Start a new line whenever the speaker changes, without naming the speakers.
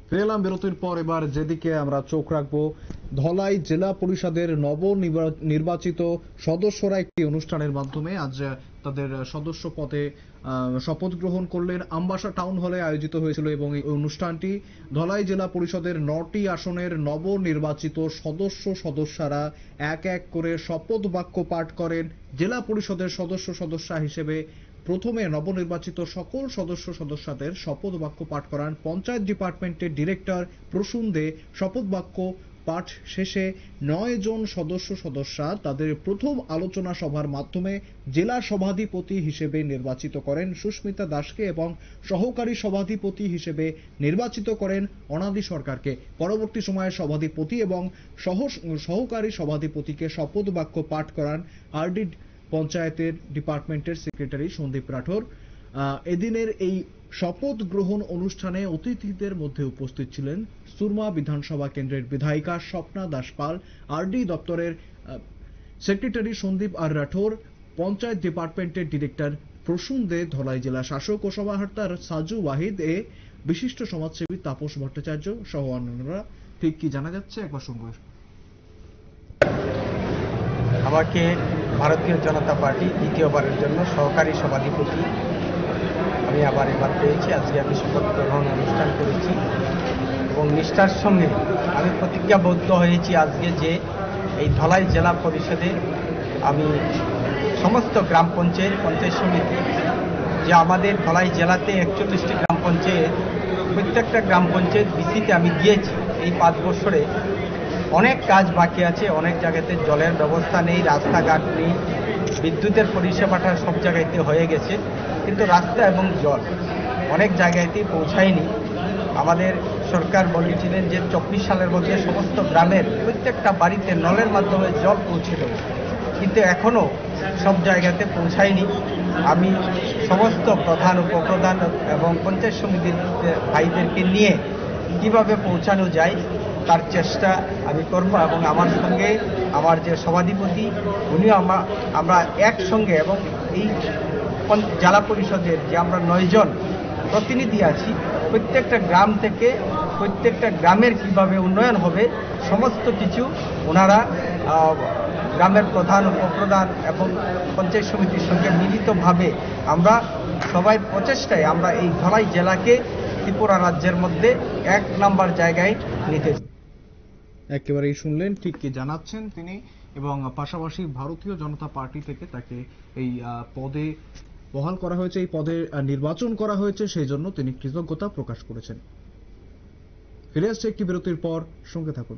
ফিরে এলাম বিরতির পর। এবার যেদিকে আমরা চোখ রাখবো, ধলাই জেলা পরিষদের নির্বাচিত সদস্যরা একটি অনুষ্ঠানের মাধ্যমে আজ তাদের সদস্য পদে শপথ গ্রহণ করলেন। আমবাসা টাউন হলে আয়োজিত হয়েছিল এবং এই অনুষ্ঠানটি ধলাই জেলা পরিষদের 9টি আসনের নবনির্বাচিত সদস্যরা এক এক করে শপথ বাক্য পাঠ করেন। জেলা পরিষদের সদস্যা হিসেবে প্রথমে নবনির্বাচিত সকল সদস্যদের শপথ বাক্য পাঠ করান পঞ্চায়েত ডিপার্টমেন্টের ডিরেক্টর প্রসূন দে। শপথ বাক্য পাঠ শেষে 9 জন সদস্যা তাদের প্রথম আলোচনা সভার মাধ্যমে জেলা সভাধিপতি হিসেবে নির্বাচিত করেন সুস্মিতা দাসকে এবং সহকারী সভাধিপতি হিসেবে নির্বাচিত করেন অনাদি সরকারকে। পরবর্তী সময়ে সভাধিপতি এবং সহকারী সভাধিপতিকে শপথ বাক্য পাঠ করান আরডি পঞ্চায়েতের ডিপার্টমেন্টের সেক্রেটারি সন্দীপ রাঠোর। এদিনের এই শপথ গ্রহণ অনুষ্ঠানে অতিথিদের মধ্যে উপস্থিত ছিলেন সুরমা বিধানসভা কেন্দ্রের বিধায়িকা স্বপ্না দাস পাল, আরডি দপ্তরের সেক্রেটারি সন্দীপ আর রাঠোর, পঞ্চায়েত ডিপার্টমেন্টের ডিরেক্টর প্রসূন দে, ধলাই জেলা শাসক ও সমাহর্তা সাজু ওয়াহিদ, বিশিষ্ট সমাজসেবী তাপস ভট্টাচার্য সহ অন্যান্যরা। ঠিক কি জানা যাচ্ছে একবার শুনবো।
আমাকে ভারতীয় জনতা পার্টি দ্বিতীয়বারের জন্য সহকারী সভাধিপতি আমি এবার পেয়েছি। আজকে আমি শপথ গ্রহণ অনুষ্ঠান করেছি এবং নিষ্ঠার সঙ্গে আমি প্রতিজ্ঞাবদ্ধ হয়েছি আজকে যে এই ধলাই জেলা পরিষদে আমি সমস্ত গ্রাম পঞ্চায়েত সমিতি, যে আমাদের ধলাই জেলাতে 41টি গ্রাম পঞ্চায়েত, প্রত্যেকটা গ্রাম পঞ্চায়েত বিসিতে আমি গিয়েছি। এই 5 বছরে অনেক কাজ বাকি আছে, অনেক জায়গাতে জলের ব্যবস্থা নেই, রাস্তাঘাট নেই, বিদ্যুতের পরিষেবাটা সব জায়গাতে হয়ে গেছে, কিন্তু রাস্তা এবং জল অনেক জায়গাতেই পৌঁছায়নি। আমাদের সরকার বলেছিলেন যে 24 সালের মধ্যে সমস্ত গ্রামের প্রত্যেকটা বাড়িতে নলের মাধ্যমে জল পৌঁছে দেবে, কিন্তু এখনও সব জায়গাতে পৌঁছায়নি। আমি সমস্ত প্রধান উপপ্রধান এবং পঞ্চায়েত সমিতির ভাইদেরকে নিয়ে কীভাবে পৌঁছানো যায় তার চেষ্টা আমি করব এবং আমার সঙ্গে আমার যে সভাধিপতি উনিও আমরা একসঙ্গে, এবং এই জেলা পরিষদের যে আমরা 9 জন প্রতিনিধি আছি, প্রত্যেকটা গ্রাম থেকে প্রত্যেকটা গ্রামের কিভাবে উন্নয়ন হবে সমস্ত কিছু ওনারা গ্রামের প্রধান উপপ্রধান এবং পঞ্চায়েত সমিতির সঙ্গে মিলিতভাবে আমরা সবাই প্রচেষ্টায় আমরা এই ধলাই জেলাকে ত্রিপুরা রাজ্যের মধ্যে 1 নম্বর জায়গায় নিতে।
একেবারেই শুনলেন ঠিক কি জানাচ্ছেন তিনি, এবং পাশাপাশি ভারতীয় জনতা পার্টি থেকে তাকে এই পদে বহাল করা হয়েছে, এই পদে নির্বাচন করা হয়েছে, সেই জন্য তিনি কৃতজ্ঞতা প্রকাশ করেছেন। ফিরে আসছে একটি বিরতির পর, সঙ্গে থাকুন।